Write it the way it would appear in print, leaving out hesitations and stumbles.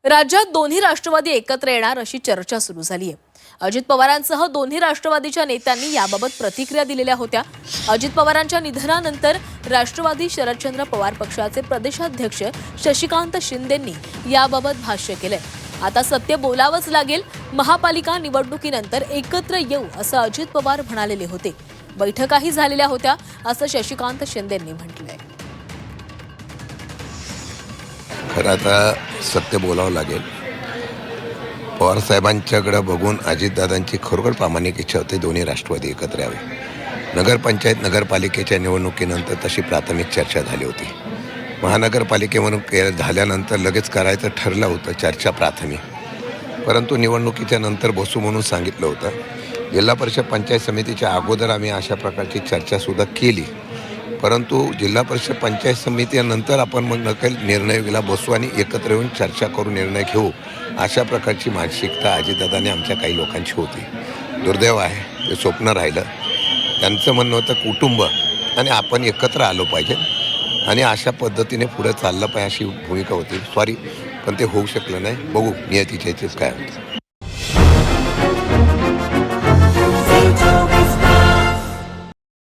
राज्यात दोन्ही राष्ट्रवादी एकत्र येणार अशी चर्चा सुरू झाली आहे। अजित पवारांसह दोन्ही राष्ट्रवादीच्या नेत्यांनी याबाबत प्रतिक्रिया दिलेल्या होत्या। अजित पवारांच्या निधनानंतर राष्ट्रवादी शरदचंद्र पवार पक्षाचे प्रदेशाध्यक्ष शशिकांत शिंदेंनी याबाबत भाष्य केलंय। आता सत्य बोलावंच लागेल, महापालिका निवडणुकीनंतर एकत्र येऊ असं अजित पवार म्हणालेले होते। बैठकाही झालेल्या होत्या असं शशिकांत शिंदेंनी म्हटलंय। खरं आता सत्य बोलावं लागेल। पवारसाहेबांच्याकडे बघून अजितदादांची खरोखर प्रामाणिक इच्छा होती दोन्ही राष्ट्रवादी एकत्र यावे। नगरपंचायत नगरपालिकेच्या निवडणुकीनंतर तशी प्राथमिक चर्चा झाली होती। महानगरपालिकेवरून झाल्यानंतर लगेच करायचं ठरलं होतं चर्चा प्राथमिक, परंतु निवडणुकीच्या नंतर बसू म्हणून सांगितलं होतं। जिल्हा परिषद पंचायत समितीच्या अगोदर आम्ही अशा प्रकारची चर्चासुद्धा केली, परंतु जिल्हा परिषद पंचायत समितीनंतर आपण मग निर्णयाला बसू आणि एकत्र येऊन चर्चा करून निर्णय घेऊ अशा प्रकारची मानसिकता अजितदादांनी आमच्या काही लोकांची होती। दुर्दैव आहे, ते स्वप्न राहिलं। त्यांचं म्हणणं होतं कुटुंब आणि आपण एकत्र आलो पाहिजे आणि अशा पद्धतीने पुढे चाललं पाहिजे अशी भूमिका होती। सॉरी, पण ते होऊ शकलं नाही। बघू नियतीच्या काय होतं।